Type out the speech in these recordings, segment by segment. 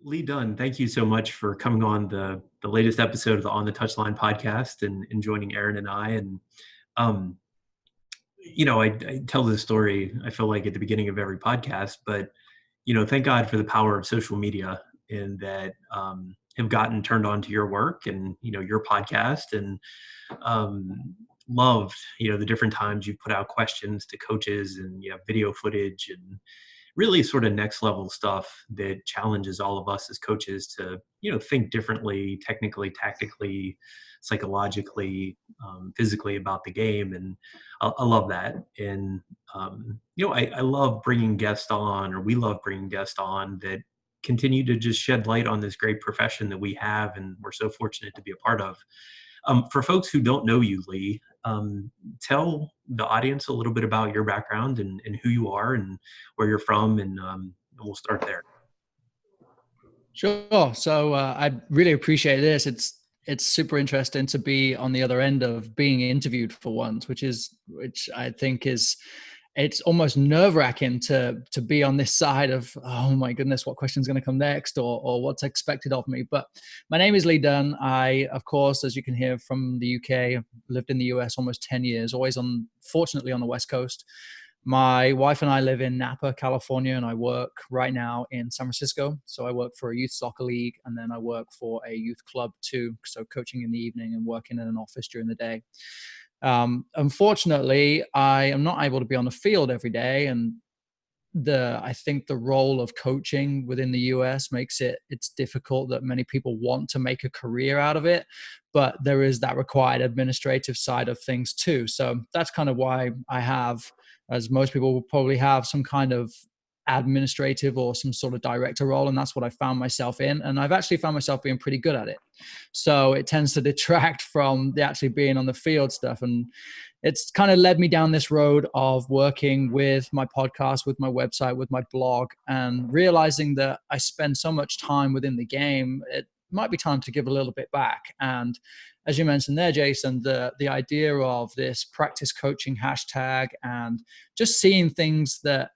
Lee Dunne, thank you so much for coming on the latest episode of the On the Touchline podcast and joining Aaron and I. And um, I tell this story, I feel like at the beginning of every podcast, but thank God for the power of social media and that have gotten turned on to your work and your podcast and loved the different times you've put out questions to coaches and video footage and really sort of next level stuff that challenges all of us as coaches to think differently, technically, tactically, psychologically, physically about the game. And I love that. And I love bringing guests on, or we love bringing guests on that continue to just shed light on this great profession that we have and we're so fortunate to be a part of. For folks who don't know you, Lee, tell the audience a little bit about your background and who you are and where you're from, and we'll start there. Sure. So I really appreciate this. It's super interesting to be on the other end of being interviewed for once, which I think it's almost nerve-wracking to be on this side of, oh my goodness, what question's going to come next or what's expected of me. But my name is Lee Dunne. I, of course, as you can hear, from the UK, I've lived in the US almost 10 years, fortunately on the West Coast. My wife and I live in Napa, California, and I work right now in San Francisco. So I work for a youth soccer league, and then I work for a youth club too. So coaching in the evening and working in an office during the day. Unfortunately, I am not able to be on the field every day, and I think the role of coaching within the US makes it's difficult that many people want to make a career out of it, but there is that required administrative side of things too. So that's kind of why I have, as most people will probably have, some kind of administrative or some sort of director role, and that's what I found myself in, and I've actually found myself being pretty good at it. So it tends to detract from the actually being on the field stuff, and it's kind of led me down this road of working with my podcast, with my website, with my blog, and realizing that I spend so much time within the game, it might be time to give a little bit back. And as you mentioned there, Jason, the idea of this practice coaching hashtag and just seeing things that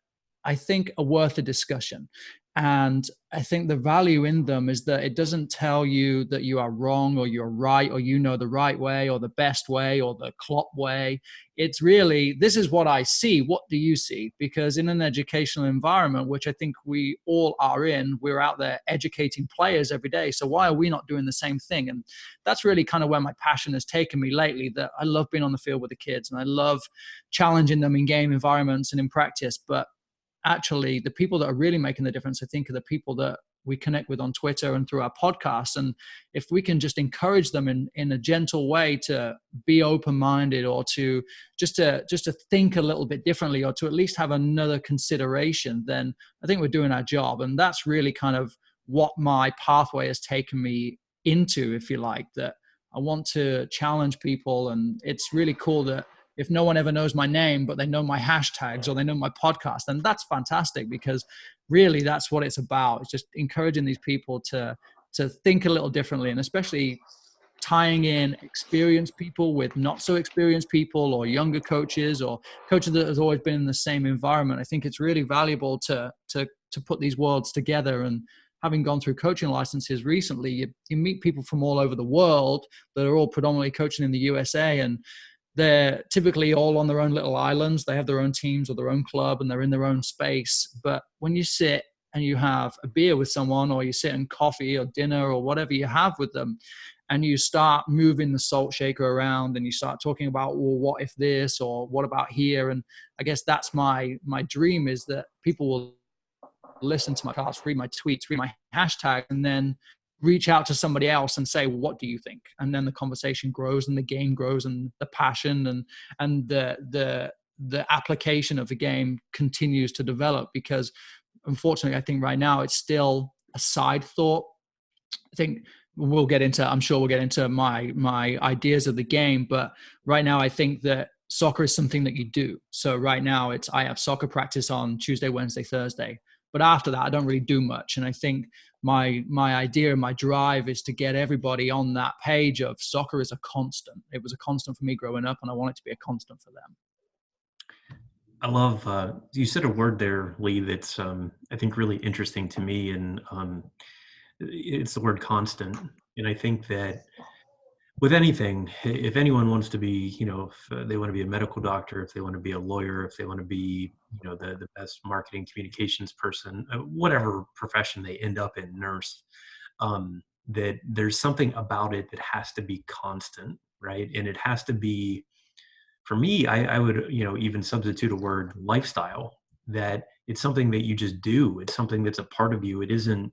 I think are worth a discussion. And I think the value in them is that it doesn't tell you that you are wrong or you're right or you know the right way or the best way or the Klopp way. It's really, this is what I see. What do you see? Because in an educational environment, which I think we all are in, we're out there educating players every day. So why are we not doing the same thing? And that's really kind of where my passion has taken me lately, that I love being on the field with the kids and I love challenging them in game environments and in practice. But actually, the people that are really making the difference, I think, are the people that we connect with on Twitter and through our podcasts. And if we can just encourage them in a gentle way to be open-minded or to just to think a little bit differently or to at least have another consideration, then I think we're doing our job. And that's really kind of what my pathway has taken me into, if you like, that I want to challenge people. And it's really cool that if no one ever knows my name, but they know my hashtags or they know my podcast, then that's fantastic, because really that's what it's about. It's just encouraging these people to think a little differently, and especially tying in experienced people with not so experienced people or younger coaches or coaches that has always been in the same environment. I think it's really valuable to put these worlds together. And having gone through coaching licenses recently, you meet people from all over the world that are all predominantly coaching in the USA, and they're typically all on their own little islands. They have their own teams or their own club and they're in their own space. But when you sit and you have a beer with someone, or you sit in coffee or dinner or whatever you have with them, and you start moving the salt shaker around and you start talking about, well, what if this, or what about here? And I guess that's my dream, is that people will listen to my podcast, read my tweets, read my hashtag, and then reach out to somebody else and say, well, what do you think? And then the conversation grows and the game grows and the passion and the application of the game continues to develop. Because unfortunately, I think right now it's still a side thought. I think I'm sure we'll get into my ideas of the game, but right now I think that soccer is something that you do. So right now I have soccer practice on Tuesday, Wednesday, Thursday. But after that, I don't really do much. And I think my idea and my drive is to get everybody on that page of soccer is a constant. It was a constant for me growing up, and I want it to be a constant for them. I love, you said a word there, Lee, that's, I think really interesting to me. And it's the word constant. And I think that with anything, if anyone wants to be, if they want to be a medical doctor, if they want to be a lawyer, if they want to be, the best marketing communications person, whatever profession they end up in, nurse, that there's something about it that has to be constant, right? And it has to be, for me, I would, even substitute a word lifestyle, that it's something that you just do. It's something that's a part of you. It isn't,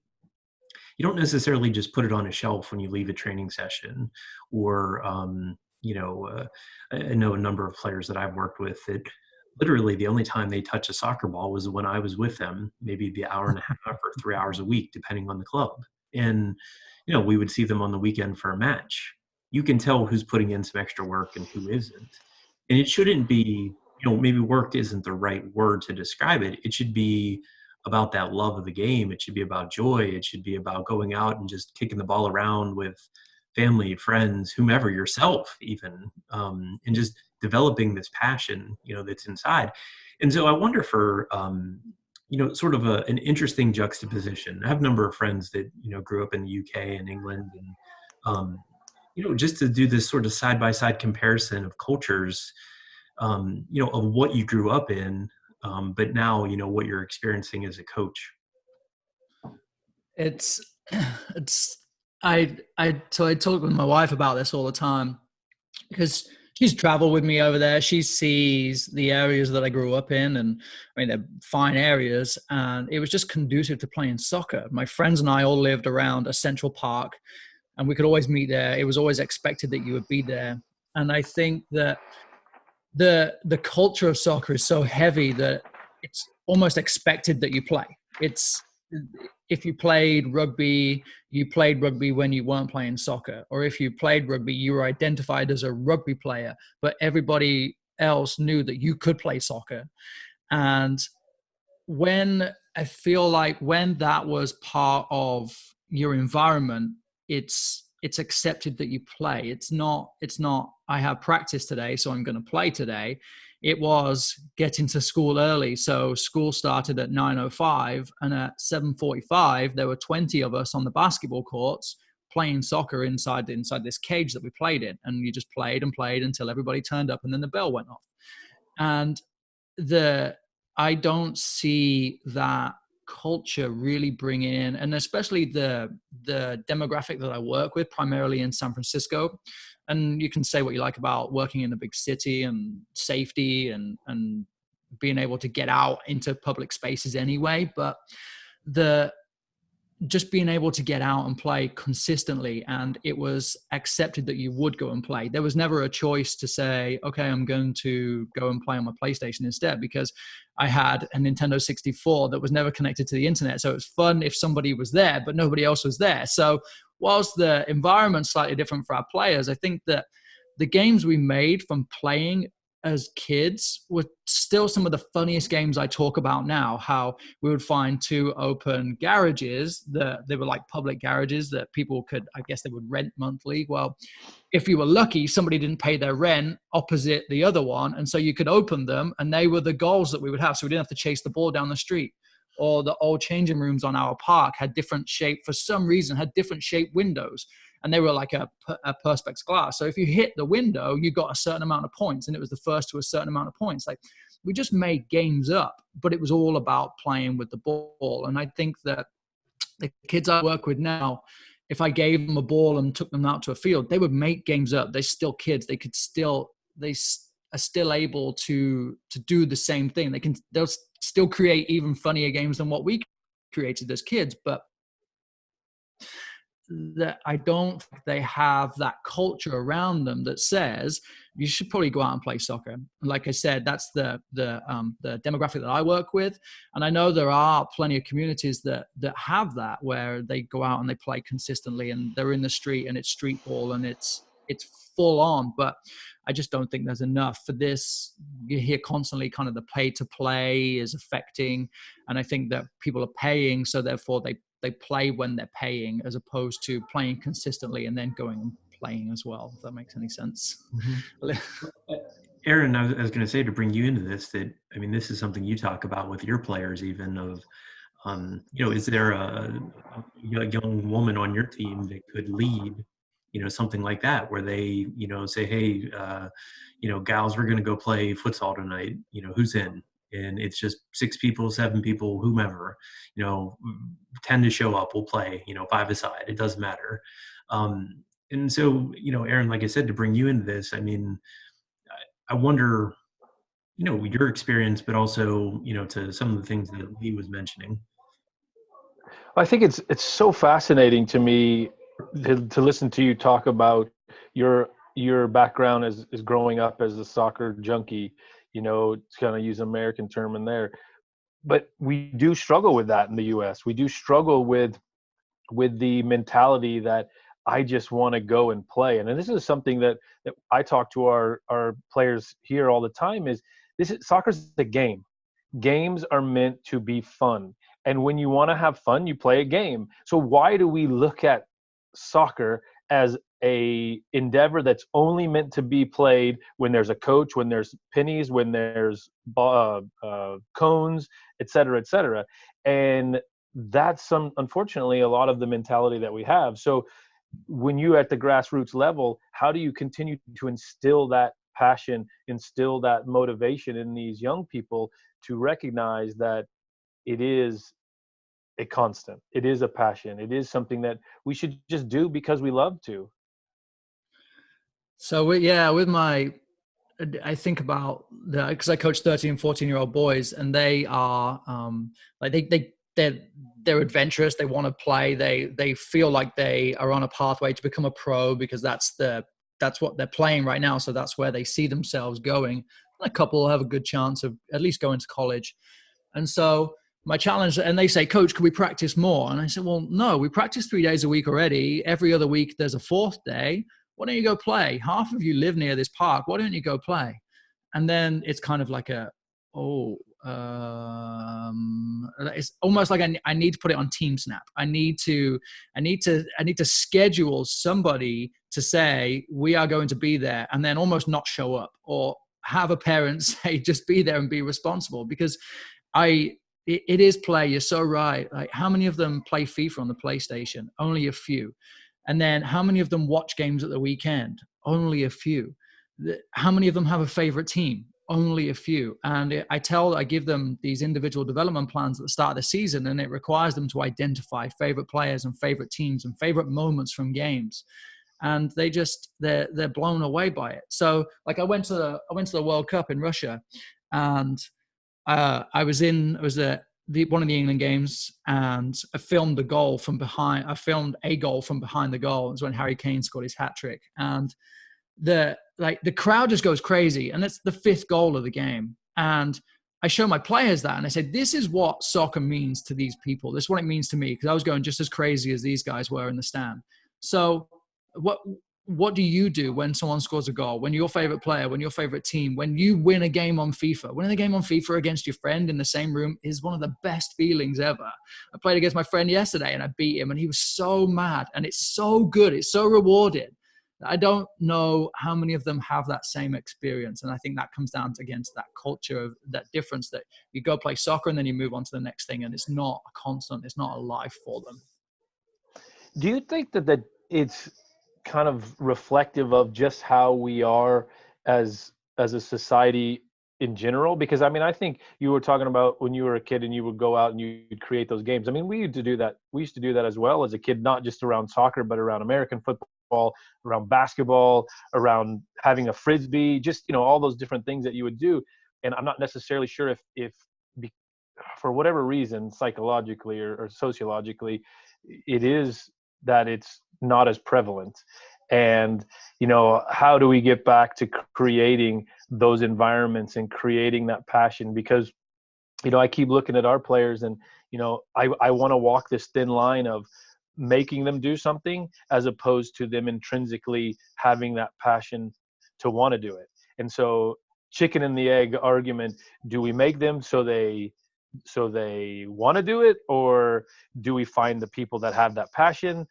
you don't necessarily just put it on a shelf when you leave a training session, or I know a number of players that I've worked with that literally the only time they touch a soccer ball was when I was with them, maybe the hour and a half or 3 hours a week, depending on the club. And we would see them on the weekend for a match. You can tell who's putting in some extra work and who isn't. And it shouldn't be, maybe work isn't the right word to describe it. It should be about that love of the game. It should be about joy. It should be about going out and just kicking the ball around with family, friends, whomever, yourself even, and just developing this passion, that's inside. And so I wonder, for, sort of an interesting juxtaposition. I have a number of friends that, grew up in the UK and England, and, just to do this sort of side by side comparison of cultures, of what you grew up in, but now, what you're experiencing as a coach. It's it's so I talk with my wife about this all the time because she's traveled with me over there. She sees the areas that I grew up in, and I mean they're fine areas, and it was just conducive to playing soccer. My friends and I all lived around a central park, and we could always meet there. It was always expected that you would be there, and I think that the culture of soccer is so heavy that it's almost expected that you play. It's if you played rugby when you weren't playing soccer, or if you played rugby, you were identified as a rugby player, but everybody else knew that you could play soccer. And when I feel like when that was part of your environment, it's accepted that you play. It's not I have practice today, so I'm going to play today. It was getting to school early. So school started at 9:05, and at 7:45 there were 20 of us on the basketball courts playing soccer inside this cage that we played in, and you just played and played until everybody turned up and then the bell went off. And the I don't see that culture really bringing in, and especially the demographic that I work with, primarily in San Francisco. And you can say what you like about working in a big city and safety and being able to get out into public spaces anyway, but the just being able to get out and play consistently, and it was accepted that you would go and play. There was never a choice to say, okay, I'm going to go and play on my PlayStation instead, because I had a Nintendo 64 that was never connected to the internet. So it was fun if somebody was there, but nobody else was there. So whilst the environment's slightly different for our players, I think that the games we made from playing as kids were still some of the funniest games I talk about now. How we would find two open garages that they were like public garages that people could, I guess they would rent monthly. Well, if you were lucky, somebody didn't pay their rent opposite the other one, and so you could open them, and they were the goals that we would have, so we didn't have to chase the ball down the street. Or the old changing rooms on our park had different shape, for some reason had different shaped windows, and they were like a perspex glass. So if you hit the window, you got a certain amount of points, and it was the first to a certain amount of points. Like, we just made games up, but it was all about playing with the ball. And I think that the kids I work with now, if I gave them a ball and took them out to a field, they would make games up. They're still kids. They are still able to do the same thing. They'll still create even funnier games than what we created as kids, but that I don't think they have that culture around them that says you should probably go out and play soccer. And like I said, that's the demographic that I work with, and I know there are plenty of communities that have that, where they go out and they play consistently, and they're in the street, and it's street ball, and it's full on. But I just don't think there's enough for this. You hear constantly kind of the pay to play is affecting, and I think that people are paying, so therefore they play when they're paying, as opposed to playing consistently and then going and playing as well, if that makes any sense. Mhm. Aaron, I was going to say, to bring you into this, that, I mean, this is something you talk about with your players, even, of Is there a young woman on your team that could lead, something like that, where they, say, hey, gals, we're going to go play futsal tonight. Who's in? And it's just 6 people, 7 people, whomever, 10 to show up. We'll play, 5 aside. It doesn't matter. And so, Aaron, like I said, to bring you into this, I mean, I wonder, your experience, but also, to some of the things that Lee was mentioning. I think it's so fascinating to me to listen to you talk about your your background as growing up as a soccer junkie, to kind of use an American term in there. But we do struggle with that in the US. We do struggle with the mentality that I just want to go and play. And this is something that I talk to our players here all the time is this is soccer's a game. Games are meant to be fun. And when you want to have fun, you play a game. So why do we look at soccer as a endeavor that's only meant to be played when there's a coach, when there's pennies, when there's cones, et cetera, et cetera. And that's unfortunately a lot of the mentality that we have. So when you at the grassroots level, how do you continue to instill that passion, instill that motivation in these young people to recognize that it is a constant, it is a passion, it is something that we should just do because we love to? So yeah, with my, I think about the, because I coach 13 and 14-year-old boys, and they are like they're adventurous. They want to play. They feel like they are on a pathway to become a pro because that's what they're playing right now. So that's where they see themselves going. And a couple will have a good chance of at least going to college. And so my challenge, and they say, Coach, can we practice more? And I said, well, no, we practice 3 days a week already. Every other week there's a fourth day. Why don't you go play? Half of you live near this park. Why don't you go play? And then it's kind of like oh, it's almost like I need to put it on Team Snap. I need to schedule somebody to say we are going to be there, and then almost not show up, or have a parent say just be there and be responsible. Because it is play. You're so right. Like, how many of them play FIFA on the PlayStation? Only a few. And then how many of them watch games at the weekend? Only a few. How many of them have a favorite team? Only a few. And I give them these individual development plans at the start of the season, and it requires them to identify favorite players and favorite teams and favorite moments from games. And they're blown away by it. So like I went to the World Cup in Russia, and I was at one of the England games, and I filmed a goal from behind. I filmed a goal from behind the goal. It was when Harry Kane scored his hat trick, and the crowd just goes crazy, and it's the fifth goal of the game. And I show my players that, and I said, this is what soccer means to these people. This is what it means to me, because I was going just as crazy as these guys were in the stand. So what do you do when someone scores a goal, when your favorite player, when your favorite team, when you win a game on FIFA? Winning a game on FIFA against your friend in the same room is one of the best feelings ever. I played against my friend yesterday and I beat him, and he was so mad, and it's so good. It's so rewarding. I don't know how many of them have that same experience. And I think that comes down to, again, to that culture of that difference, that you go play soccer and then you move on to the next thing, and it's not a constant, it's not a life for them. Do you think that it's kind of reflective of just how we are as a society in general? Because I mean, I think you were talking about when you were a kid and you would go out and you'd create those games. I mean, we used to do that. We used to do that as well as a kid, not just around soccer, but around American football, around basketball, around having a frisbee, just, all those different things that you would do. And I'm not necessarily sure if for whatever reason, psychologically or sociologically, it is that it's not as prevalent. And how do we get back to creating those environments and creating that passion? Because I keep looking at our players, and I want to walk this thin line of making them do something as opposed to them intrinsically having that passion to want to do it. And so, chicken and the egg argument: do we make them so they want to do it, or do we find the people that have that passion?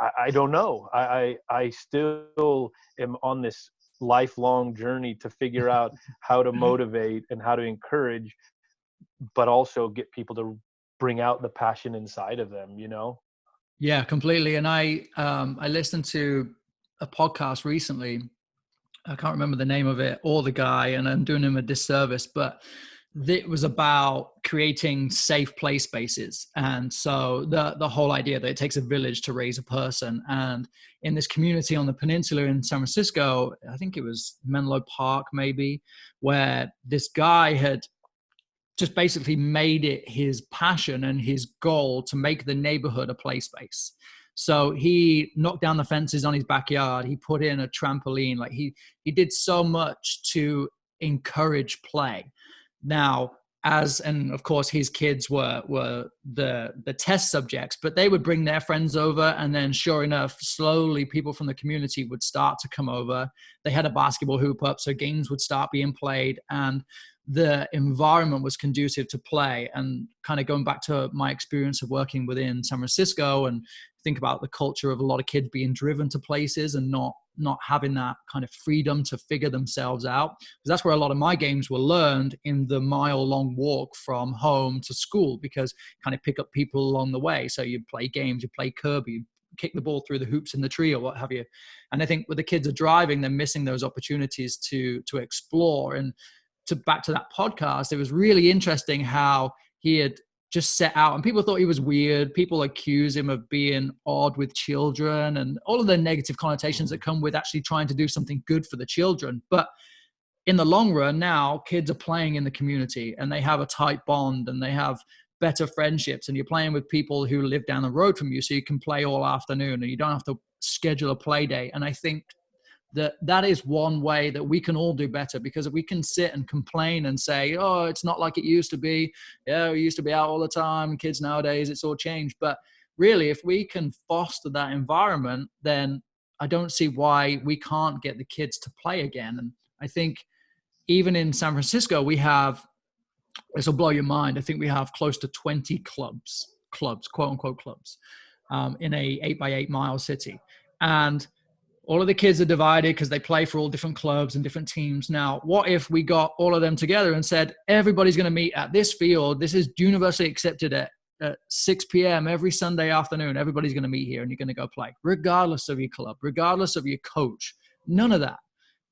I don't know. I still am on this lifelong journey to figure out how to motivate and how to encourage, but also get people bring out the passion inside of them, you know? Yeah, completely. And I listened to a podcast recently. I can't remember the name of it or the guy, and I'm doing him a disservice, but it was about creating safe play spaces. And so the whole idea that it takes a village to raise a person. And in this community on the peninsula in San Francisco, I think it was Menlo Park maybe, where this guy had just basically made it his passion and his goal to make the neighborhood a play space. So he knocked down the fences on his backyard. He put in a trampoline. Like he did so much to encourage play. Now, and of course his kids were the test subjects, but they would bring their friends over, and then sure enough, slowly people from the community would start to come over. They had a basketball hoop up, so games would start being played, and the environment was conducive to play. And kind of going back to my experience of working within San Francisco, and think about the culture of a lot of kids being driven to places and not having that kind of freedom to figure themselves out. Because that's where a lot of my games were learned, in the mile-long walk from home to school, because kind of pick up people along the way. So you play games, you play Kirby, you kick the ball through the hoops in the tree or what have you. And I think when the kids are driving, they're missing those opportunities to explore. And back to that podcast, it was really interesting how he had just set out, and people thought he was weird. People accuse him of being odd with children and all of the negative connotations that come with actually trying to do something good for the children. But in the long run, now kids are playing in the community and they have a tight bond and they have better friendships, and you're playing with people who live down the road from you, so you can play all afternoon and you don't have to schedule a play day. And I think that is one way that we can all do better, because if we can sit and complain and say, oh, it's not like it used to be. Yeah, we used to be out all the time. Kids nowadays, it's all changed. But really, if we can foster that environment, then I don't see why we can't get the kids to play again. And I think even in San Francisco, we have, this will blow your mind, I think we have close to 20 clubs, quote unquote clubs, in a 8 by 8 mile city. And all of the kids are divided because they play for all different clubs and different teams. Now, what if we got all of them together and said, everybody's going to meet at this field. This is universally accepted at 6 p.m. every Sunday afternoon. Everybody's going to meet here and you're going to go play, regardless of your club, regardless of your coach. None of that.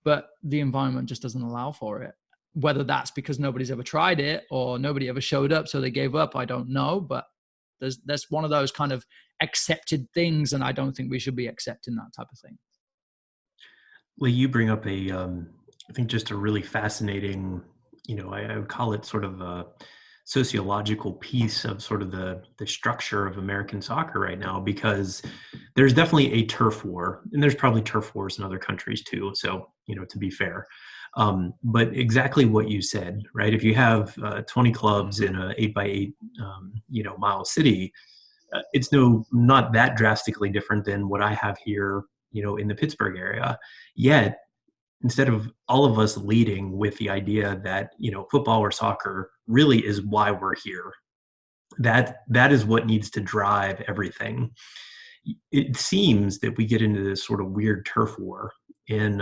But the environment just doesn't allow for it. Whether that's because nobody's ever tried it or nobody ever showed up, so they gave up, I don't know. But that's one of those kind of accepted things, and I don't think we should be accepting that type of thing. Well, you bring up I think just a really fascinating, I would call it sort of a sociological piece of sort of the structure of American soccer right now, because there's definitely a turf war, and there's probably turf wars in other countries too. So, to be fair, but exactly what you said, right? If you have 20 clubs in a 8 by 8, mile city, it's not that drastically different than what I have here, in the Pittsburgh area. Yet, instead of all of us leading with the idea that, football or soccer really is why we're here, that is what needs to drive everything. It seems that we get into this sort of weird turf war in,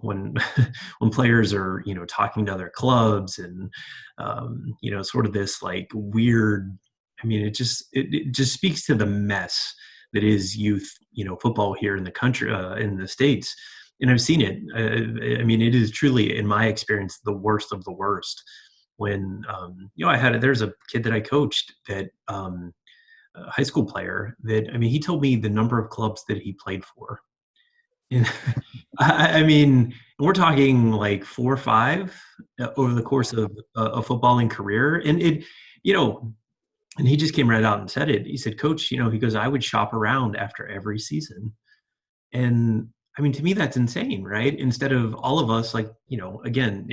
when when players are, talking to other clubs and, sort of this like weird, I mean, it just speaks to the mess that is youth, football here in the country, in the States. And I've seen it. I mean, it is truly, in my experience, the worst of the worst. When, there's a kid that I coached that, a high school player that, I mean, he told me the number of clubs that he played for. And I mean, we're talking like 4 or 5 over the course of a footballing career. And and he just came right out and said it. He said, Coach, he goes, I would shop around after every season. And I mean, to me, that's insane, right? Instead of all of us, like, again,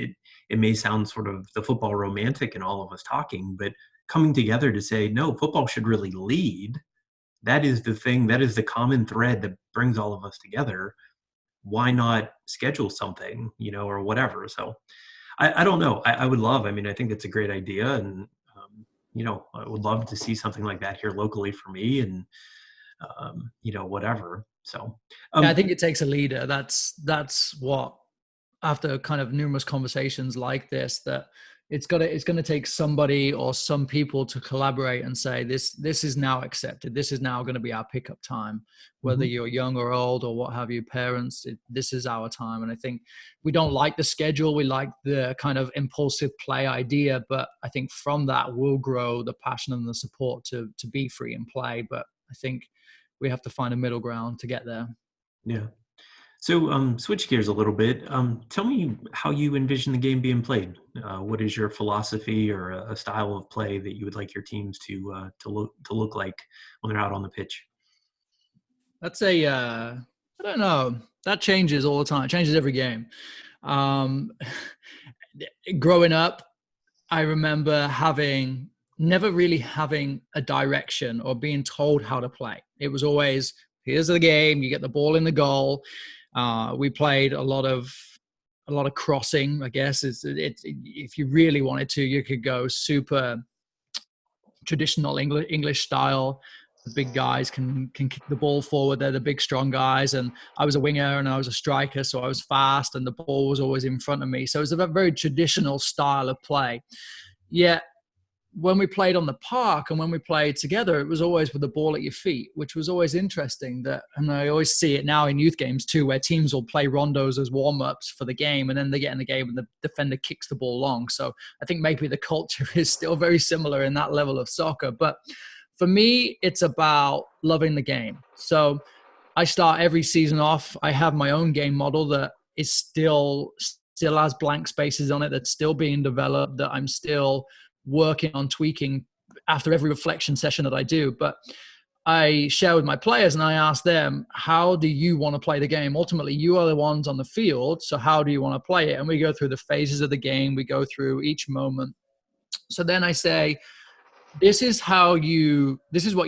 it may sound sort of the football romantic and all of us talking, but coming together to say, no, football should really lead. That is the thing. That is the common thread that brings all of us together. Why not schedule something, or whatever? So I don't know. I would love, I mean, I think it's a great idea. And, I would love to see something like that here locally for me and, whatever. So yeah, I think it takes a leader. That's what, after kind of numerous conversations like this, that it's going to take somebody or some people to collaborate and say this is now accepted. This is now going to be our pickup time, whether Mm-hmm. you're young or old or what have you, parents. This is our time. And I think we don't like the schedule. We like the kind of impulsive play idea, but I think from that will grow the passion and the support to be free and play. But I think we have to find a middle ground to get there. Yeah. So, switch gears a little bit. Tell me how you envision the game being played. What is your philosophy or a style of play that you would like your teams to look like when they're out on the pitch? That's I don't know. That changes all the time. It changes every game. Um, growing up, I remember never really having a direction or being told how to play. It was always, here's the game, you get the ball in the goal. We played a lot of crossing, I guess. If you really wanted to, you could go super traditional English style. The big guys can kick the ball forward. They're the big, strong guys. And I was a winger and I was a striker, so I was fast and the ball was always in front of me. So it was a very traditional style of play. Yet when we played on the park and when we played together, it was always with the ball at your feet, which was always interesting. And I always see it now in youth games too, where teams will play rondos as warm-ups for the game, and then they get in the game and the defender kicks the ball long. So I think maybe the culture is still very similar in that level of soccer. But for me, it's about loving the game. So I start every season off. I have my own game model that is still has blank spaces on it, that's still being developed, that I'm still working on tweaking after every reflection session that I do. But I share with my players and I ask them, how do you want to play the game? Ultimately, you are the ones on the field. So how do you want to play it? And we go through the phases of the game. We go through each moment. So then I say, this is what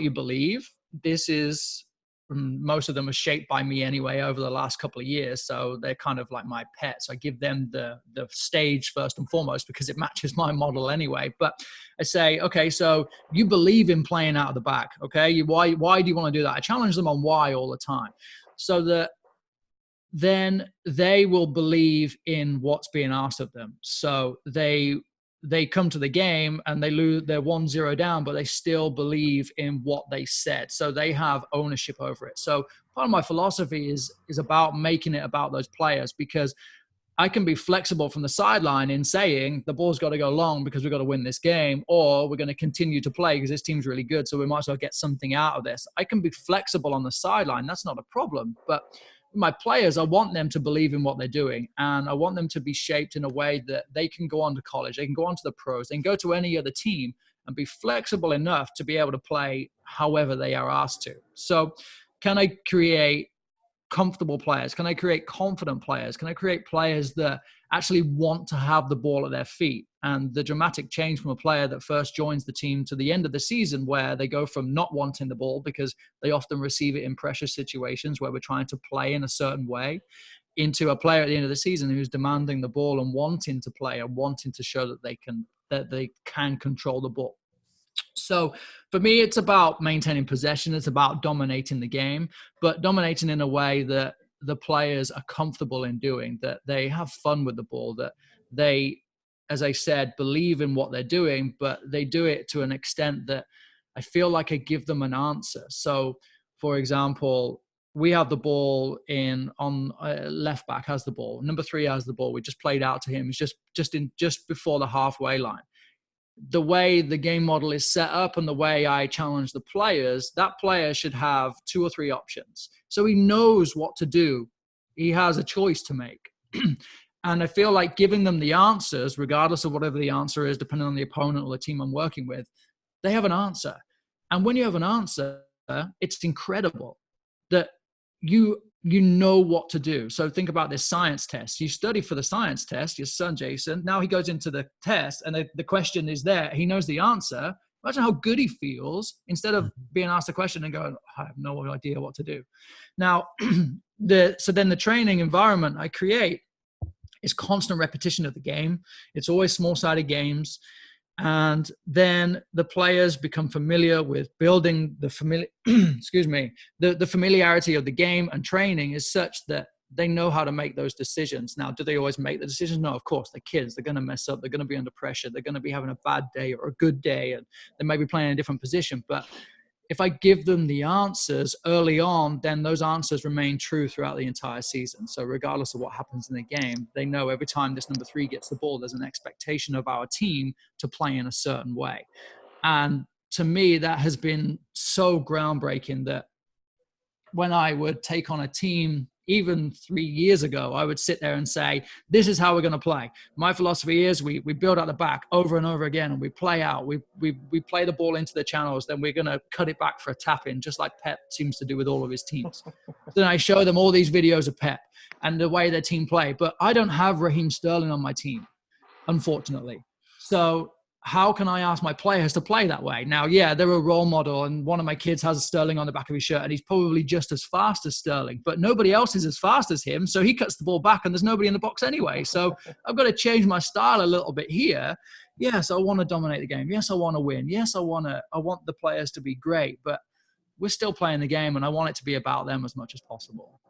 you believe. Most of them are shaped by me anyway over the last couple of years. So they're kind of like my pets. I give them the stage first and foremost because it matches my model anyway. But I say, okay, so you believe in playing out of the back. Okay. Why do you want to do that? I challenge them on why all the time, so that then they will believe in what's being asked of them. So they come to the game and they're 1-0 down, but they still believe in what they said. So they have ownership over it. So part of my philosophy is about making it about those players, because I can be flexible from the sideline in saying the ball's got to go long because we've got to win this game, or we're going to continue to play because this team's really good, so we might as well get something out of this. I can be flexible on the sideline. That's not a problem. But my players, I want them to believe in what they're doing, and I want them to be shaped in a way that they can go on to college, they can go on to the pros, they can go to any other team and be flexible enough to be able to play however they are asked to. So can I create comfortable players? Can I create confident players? Can I create players that actually want to have the ball at their feet? And the dramatic change from a player that first joins the team to the end of the season, where they go from not wanting the ball because they often receive it in pressure situations where we're trying to play in a certain way, into a player at the end of the season who's demanding the ball and wanting to play and wanting to show that they can control the ball. So for me, it's about maintaining possession. It's about dominating the game, but dominating in a way that the players are comfortable in doing, that they have fun with the ball, that they, as I said, believe in what they're doing, but they do it to an extent that I feel like I give them an answer. So, for example, we have the ball on left back has the ball. Number 3 has the ball. We just played out to him. It's just before the halfway line. The way the game model is set up and the way I challenge the players, that player should have 2 or 3 options. So he knows what to do. He has a choice to make. And I feel like giving them the answers, regardless of whatever the answer is, depending on the opponent or the team I'm working with, they have an answer. And when you have an answer, it's incredible that you know what to do. So think about this science test. You study for the science test, your son, Jason. Now he goes into the test and the question is there. He knows the answer. Imagine how good he feels instead of being asked a question and going, I have no idea what to do. Now, so then the training environment I create is constant repetition of the game. It's always small-sided games. And then the players become familiar with building the familiarity of the game, and training is such that they know how to make those decisions. Now, do they always make the decisions? No, of course. They're kids. They're going to mess up. They're going to be under pressure. They're going to be having a bad day or a good day, and they may be playing in a different position. But if I give them the answers early on, then those answers remain true throughout the entire season. So regardless of what happens in the game, they know every time this number 3 gets the ball, there's an expectation of our team to play in a certain way. And to me, that has been so groundbreaking that when I would take on a team, even 3 years ago, I would sit there and say, this is how we're going to play. My philosophy is we build out the back over and over again, and we play out. We play the ball into the channels, then we're going to cut it back for a tap in, just like Pep seems to do with all of his teams. Then I show them all these videos of Pep and the way their team play. But I don't have Raheem Sterling on my team, unfortunately. So how can I ask my players to play that way? Now, yeah, they're a role model, and one of my kids has Sterling on the back of his shirt, and he's probably just as fast as Sterling, but nobody else is as fast as him, so he cuts the ball back, and there's nobody in the box anyway. So I've got to change my style a little bit here. Yes, I want to dominate the game. Yes, I want to win. Yes, I want the players to be great, but we're still playing the game, and I want it to be about them as much as possible.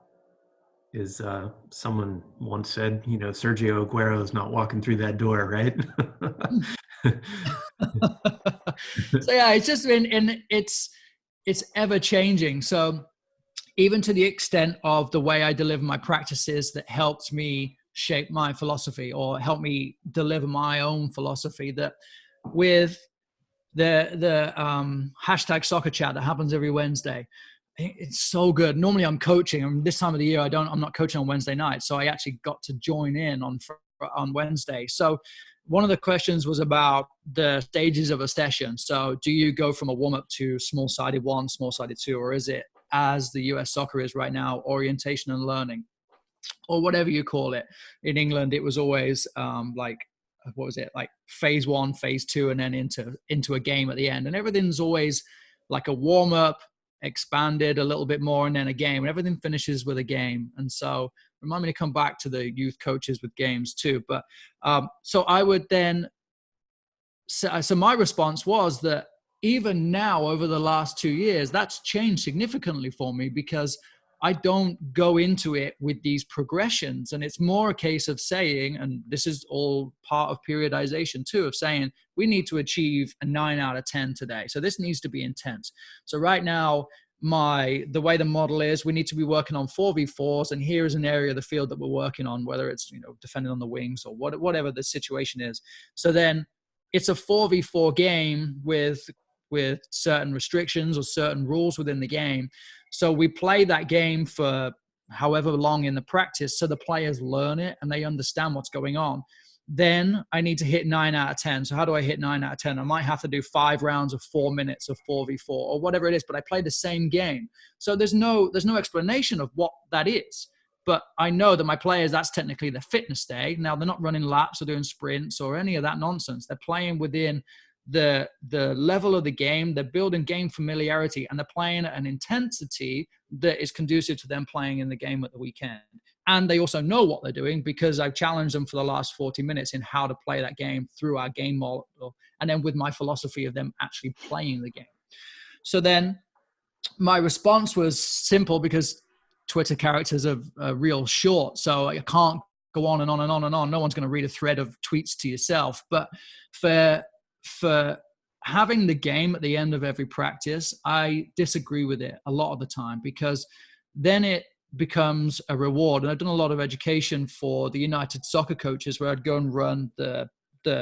Is someone once said, Sergio Aguero is not walking through that door, right? So yeah, it's just been, and it's ever changing. So even to the extent of the way I deliver my practices that helps me shape my philosophy or help me deliver my own philosophy, that with the hashtag soccer chat that happens every Wednesday, it's so good. Normally I'm coaching, and this time of the year I'm not coaching on Wednesday night, so I actually got to join in on Wednesday. So one of the questions was about the stages of a session. So do you go from a warm-up to small-sided 1, small-sided 2, or is it, as the US soccer is right now, orientation and learning, or whatever you call it? In England, it was always like phase 1, phase 2, and then into a game at the end. And everything's always like a warm-up, expanded a little bit more, and then a game, and everything finishes with a game. And so remind me to come back to the youth coaches with games too. But so I would then, so my response was that even now, over the last 2 years, that's changed significantly for me, because I don't go into it with these progressions. And it's more a case of saying, and this is all part of periodization too, of saying we need to achieve a 9 out of 10 today. So this needs to be intense. So right now, the way the model is, we need to be working on 4v4s, and here is an area of the field that we're working on, whether it's defending on the wings or whatever the situation is. So then it's a 4v4 game with certain restrictions or certain rules within the game. So we play that game for however long in the practice, so the players learn it and they understand what's going on. Then I need to hit 9 out of 10. So how do I hit 9 out of 10? I might have to do 5 rounds of 4 minutes of 4v4 or whatever it is, but I play the same game. So there's no explanation of what that is. But I know that my players, that's technically their fitness day. Now, they're not running laps or doing sprints or any of that nonsense. They're playing within the level of the game. They're building game familiarity, and they're playing at an intensity that is conducive to them playing in the game at the weekend. And they also know what they're doing, because I've challenged them for the last 40 minutes in how to play that game through our game model, and then with my philosophy of them actually playing the game. So then my response was simple, because Twitter characters are real short, so I can't go on and on and on and on. No one's going to read a thread of tweets to yourself. But for having the game at the end of every practice, I disagree with it a lot of the time, because then it becomes a reward. And I've done a lot of education for the United Soccer coaches, where I'd go and run the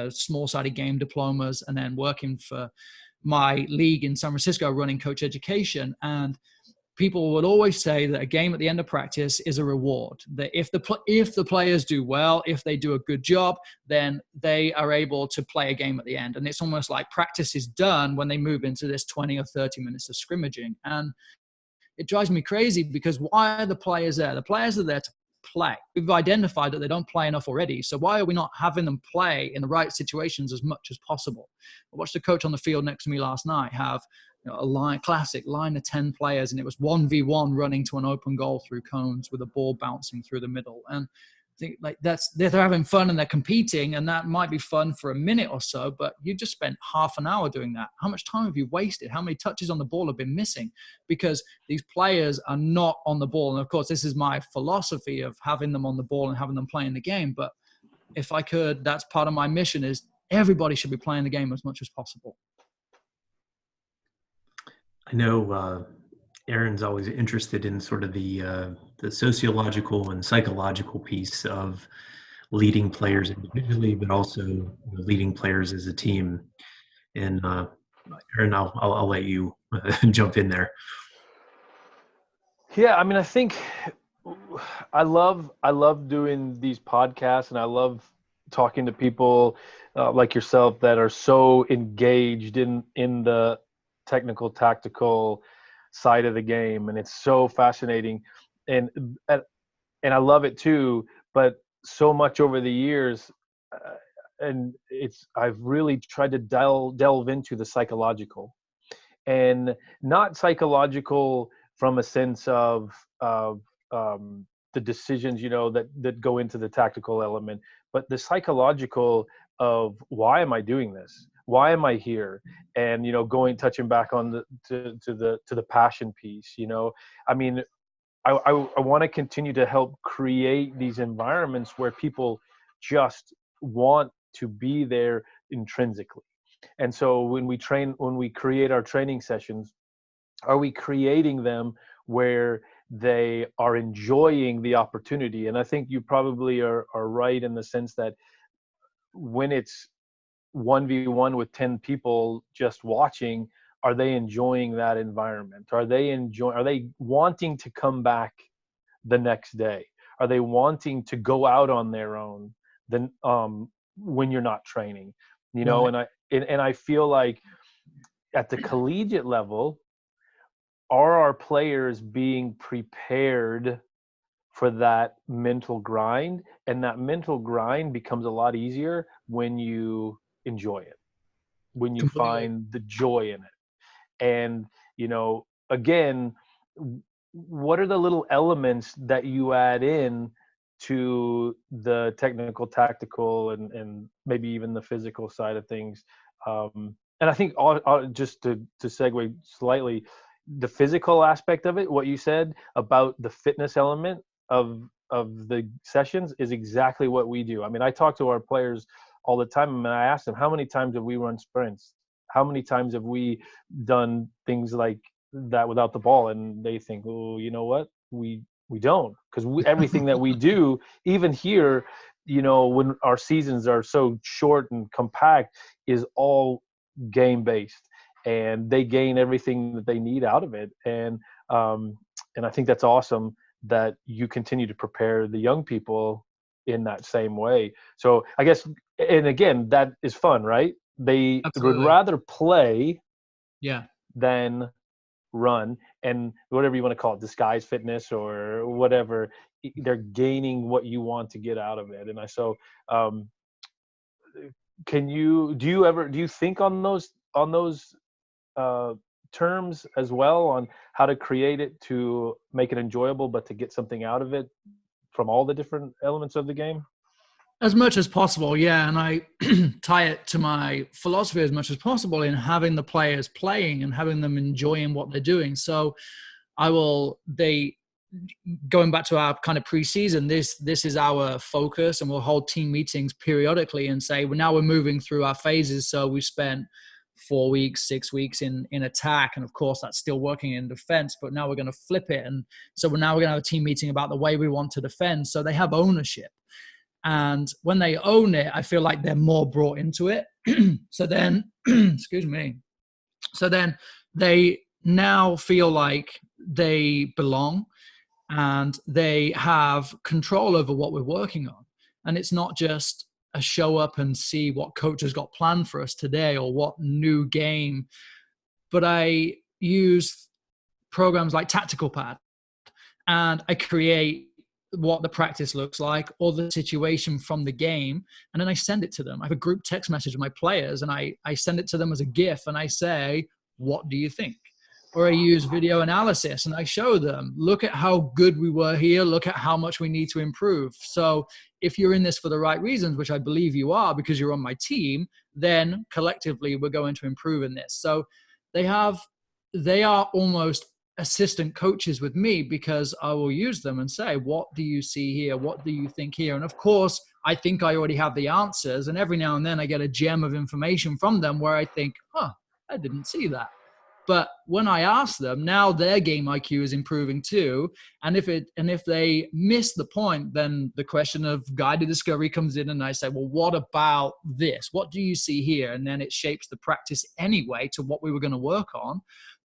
small-sided game diplomas, and then working for my league in San Francisco running coach education. And people would always say that a game at the end of practice is a reward, that if the players do well, if they do a good job, then they are able to play a game at the end. And it's almost like practice is done when they move into this 20 or 30 minutes of scrimmaging. And it drives me crazy, because why are the players there? The players are there to play. We've identified that they don't play enough already. So why are we not having them play in the right situations as much as possible? I watched the coach on the field next to me last night have a classic line of 10 players, and it was 1v1 running to an open goal through cones with a ball bouncing through the middle. And think like they're having fun and they're competing, and that might be fun for a minute or so, but you just spent half an hour doing that. How much time have you wasted? How many touches on the ball have been missing? Because these players are not on the ball. And of course, this is my philosophy of having them on the ball and having them playing the game. But if I could, that's part of my mission, is everybody should be playing the game as much as possible. I know Aaron's always interested in sort of the sociological and psychological piece of leading players individually, but also leading players as a team. And Aaron, I'll let you jump in there. Yeah, I mean, I think I love doing these podcasts, and I love talking to people like yourself that are so engaged in the technical, tactical side of the game, and it's so fascinating, and I love it too. But so much over the years, and I've really tried to delve into the psychological, and not psychological from a sense of the decisions, that go into the tactical element, but the psychological of why am I doing this? Why am I here? And touching back on to the passion piece. I mean, I want to continue to help create these environments where people just want to be there intrinsically. And so when we create our training sessions, are we creating them where they are enjoying the opportunity? And I think you probably are right in the sense that when it's 1v1 with 10 people just watching, are they enjoying that environment? Are they wanting to come back the next day? Are they wanting to go out on their own then when you're not training? Right. And I feel like at the collegiate level, are our players being prepared for that mental grind? And that mental grind becomes a lot easier when you enjoy it, when you Completely. find the joy in it. And, again, what are the little elements that you add in to the technical, tactical, and maybe even the physical side of things? And I think just to segue slightly, the physical aspect of it, what you said about the fitness element of the sessions is exactly what we do. I mean, I talk to our players all the time, and I ask them, how many times have we run sprints? How many times have we done things like that without the ball? And they think, oh, you know what? We don't, because everything that we do, even here, when our seasons are so short and compact, is all game based, and they gain everything that they need out of it. And I think that's awesome that you continue to prepare the young people in that same way. So I guess, and again, that is fun, right? They would Absolutely. rather play Yeah. than run, and whatever you want to call it, disguise fitness or whatever, they're gaining what you want to get out of it. And um, do you think on those uh, terms as well, on how to create it to make it enjoyable, but to get something out of it from all the different elements of the game? As much as possible, yeah. And I tie it to my philosophy as much as possible in having the players playing and having them enjoying what they're doing. So going back to our kind of preseason, this is our focus, and we'll hold team meetings periodically and say, well, now we're moving through our phases. So we've spent 4 weeks, 6 weeks in attack. And of course that's still working in defense, but now we're going to flip it. And so we're going to have a team meeting about the way we want to defend. So they have ownership. And when they own it, I feel like they're more brought into it. So then, excuse me. So then they now feel like they belong and they have control over what we're working on. And it's not just a show up and see what coach has got planned for us today or what new game, but I use programs like Tactical Pad, and I create what the practice looks like or the situation from the game. And then I send it to them. I have a group text message with my players, and I send it to them as a GIF, and I say, what do you think? or I use video analysis and I show them, look at how good we were here, look at how much we need to improve. So if you're in this for the right reasons, which I believe you are because you're on my team, then collectively we're going to improve in this. So they are almost assistant coaches with me because I will use them and say, what do you see here? What do you think here? And of course, I think I already have the answers. And every now and then I get a gem of information from them where I think, I didn't see that. But when I ask them, now their game IQ is improving too. And if they miss the point, then the question of guided discovery comes in and I say, well, what about this? What do you see here? And then it shapes the practice anyway to what we were going to work on.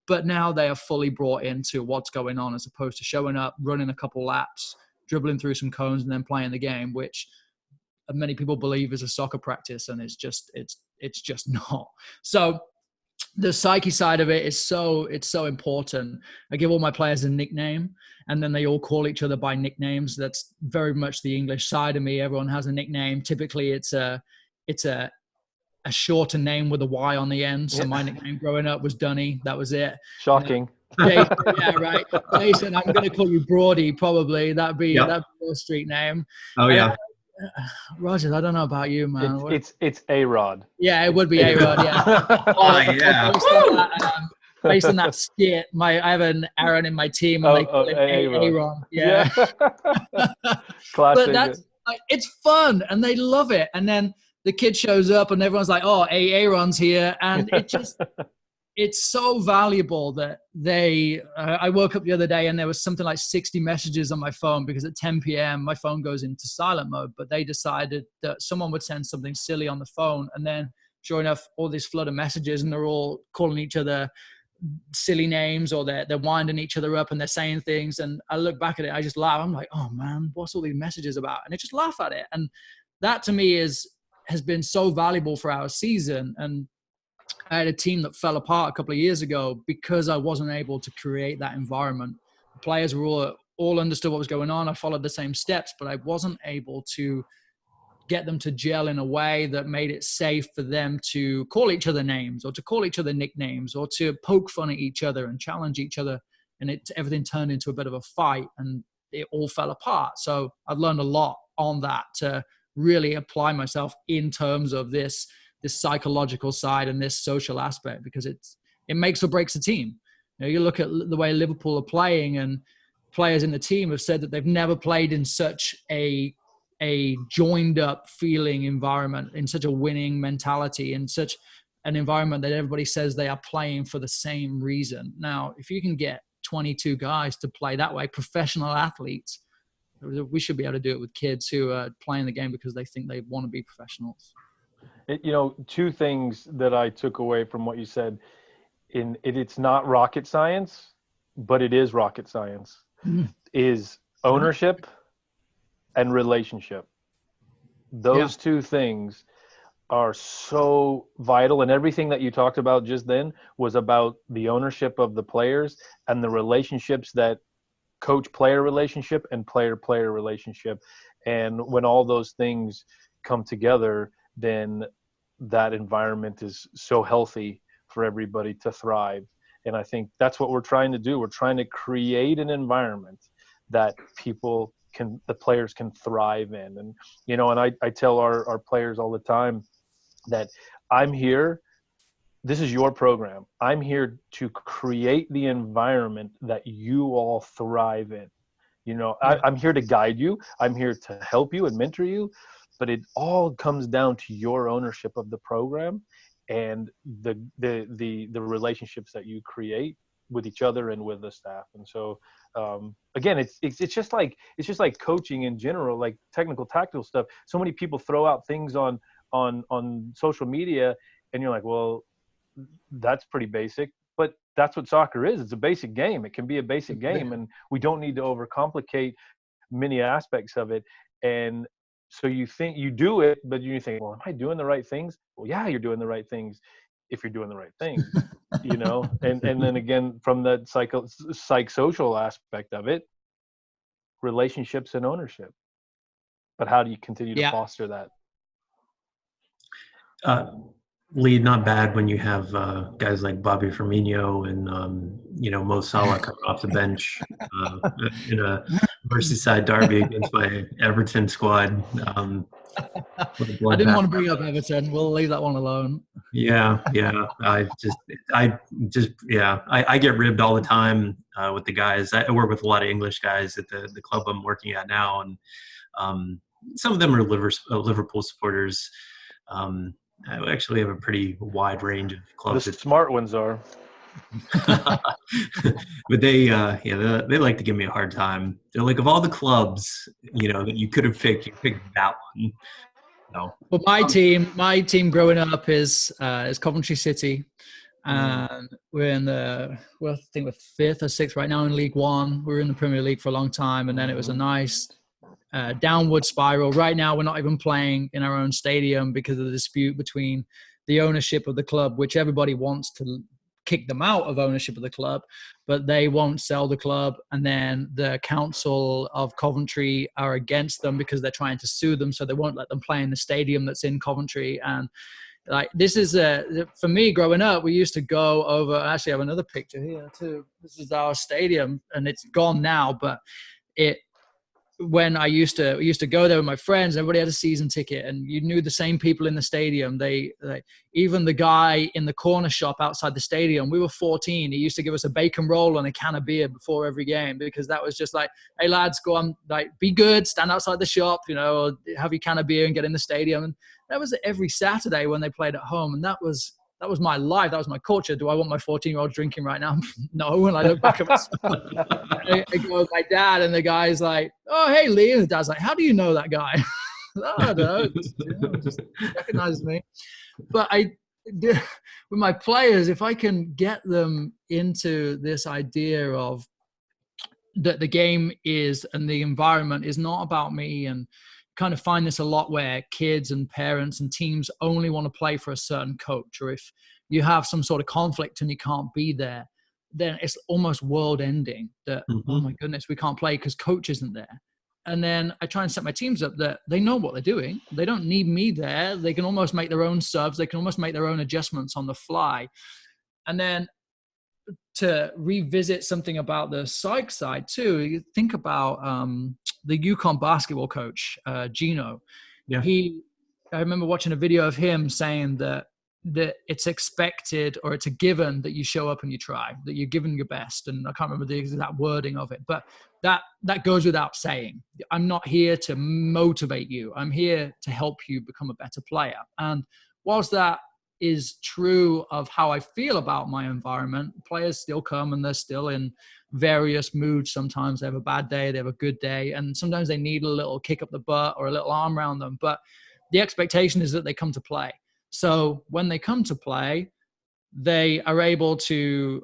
But now they are fully brought into what's going on as opposed to showing up, running a couple laps, dribbling through some cones and then playing the game, which many people believe is a soccer practice. And it's just not. So the psyche side of it's so important. I give all my players a nickname and then they all call each other by nicknames. That's very much the English side of me. Everyone has a nickname. Typically it's a shorter name with a Y on the end. So my nickname growing up was Dunne. That was it. Shocking. Jason, yeah, right. Jason, I'm going to call you Broady probably. That'd be your street name. Oh yeah. Rogers, I don't know about you, man. It's A-Rod. Yeah, it would be A-Rod, yeah. Yeah. Based on that skit, I have an Aaron in my team and they call him A-Rod. Yeah. Classic. But it's fun and they love it. And then the kid shows up and everyone's like, oh, Aaron's here. And it's so valuable that I woke up the other day and there was something like 60 messages on my phone because at 10 p.m. my phone goes into silent mode, but they decided that someone would send something silly on the phone. And then sure enough, all this flood of messages and they're all calling each other silly names or they're winding each other up and they're saying things. And I look back at it, I just laugh. I'm like, oh man, what's all these messages about? And I just laugh at it. And that to me has been so valuable for our season. And I had a team that fell apart a couple of years ago because I wasn't able to create that environment. The players were all understood what was going on. I followed the same steps, but I wasn't able to get them to gel in a way that made it safe for them to call each other names or to call each other nicknames or to poke fun at each other and challenge each other. And everything turned into a bit of a fight and it all fell apart. So I've learned a lot on that to really apply myself in terms of this psychological side and this social aspect, because it makes or breaks a team. You look at the way Liverpool are playing and players in the team have said that they've never played in such a joined up feeling environment, in such a winning mentality, in such an environment that everybody says they are playing for the same reason. Now, if you can get 22 guys to play that way, professional athletes, we should be able to do it with kids who are playing the game because they think they want to be professionals. Two things that I took away from what you said, it's not rocket science, but it is rocket science, is ownership and relationship. Those two things are so vital. And everything that you talked about just then was about the ownership of the players and the relationships, that coach-player relationship and player-player relationship. And when all those things come together, then that environment is so healthy for everybody to thrive. And I think that's what we're trying to do. We're trying to create an environment that the players can thrive in. And, and I tell our players all the time that I'm here, this is your program. I'm here to create the environment that you all thrive in. I'm here to guide you. I'm here to help you and mentor you. But it all comes down to your ownership of the program and the relationships that you create with each other and with the staff. And so again, it's just like coaching in general, like technical, tactical stuff. So many people throw out things on social media, and you're like, well, that's pretty basic. But that's what soccer is. It's a basic game. It can be a basic game, and we don't need to overcomplicate many aspects of it. And so you think you do it, but you think, well, am I doing the right things? Well, yeah, you're doing the right things if you're doing the right things, and then again, from the psychosocial aspect of it, relationships and ownership. But how do you continue to foster that? lead not bad when you have guys like Bobby Firmino and Mo Salah coming off the bench uh, in a Merseyside derby against my Everton squad. What a I didn't bloodbath! want to bring up Everton. We'll leave that one alone. Yeah, yeah. I get ribbed all the time with the guys. I work with a lot of English guys at the club I'm working at now, and um, some of them are Liverpool supporters. Um, I actually have a pretty wide range of The clubs, smart ones are. but they like to give me a hard time. They're like, of all the clubs, that you could have picked, you picked that one. No. But my team growing up is Coventry City, and I think we're fifth or sixth right now in League One. We were in the Premier League for a long time, and then it was a nice downward spiral. Right now, we're not even playing in our own stadium because of the dispute between the ownership of the club, which everybody wants to kick them out of ownership of the club, but they won't sell the club. And then the council of Coventry are against them because they're trying to sue them, so they won't let them play in the stadium that's in Coventry. And like, this is for me growing up, we used to go over. I actually have another picture here too. This is our stadium, and it's gone now, but it when I used to go there with my friends. Everybody had a season ticket, and you knew the same people in the stadium. They even the guy in the corner shop outside the stadium. We were 14. He used to give us a bacon roll and a can of beer before every game, because that was just like, hey lads, go on, like, be good, stand outside the shop, or have your can of beer and get in the stadium. And that was every Saturday when they played at home, and that was my life. That was my culture. Do I want my 14-year-old drinking right now? No. When I look back at myself, I go with my dad, and the guy's like, "Oh, hey, Lee." And the dad's like, "How do you know that guy?" Oh, I don't know. Just recognizes me. But with my players, if I can get them into this idea of that the game is, and the environment is not about me, and kind of find this a lot where kids and parents and teams only want to play for a certain coach, or if you have some sort of conflict and you can't be there, then it's almost world ending that, oh Mhm. my goodness, we can't play because coach isn't there. And then I try and set my teams up that they know what they're doing. They don't need me there. They can almost make their own subs. They can almost make their own adjustments on the fly. And then to revisit something about the psych side too, you think about the UConn basketball coach, Gino. Yeah. I remember watching a video of him saying that it's expected, or it's a given, that you show up and you try, that you're giving your best. And I can't remember the exact wording of it, but that goes without saying. I'm not here to motivate you. I'm here to help you become a better player. And whilst that is true of how I feel about my environment, players still come and they're still in various moods. Sometimes they have a bad day, they have a good day, and sometimes they need a little kick up the butt or a little arm around them. But the expectation is that they come to play. So when they come to play, I'm able to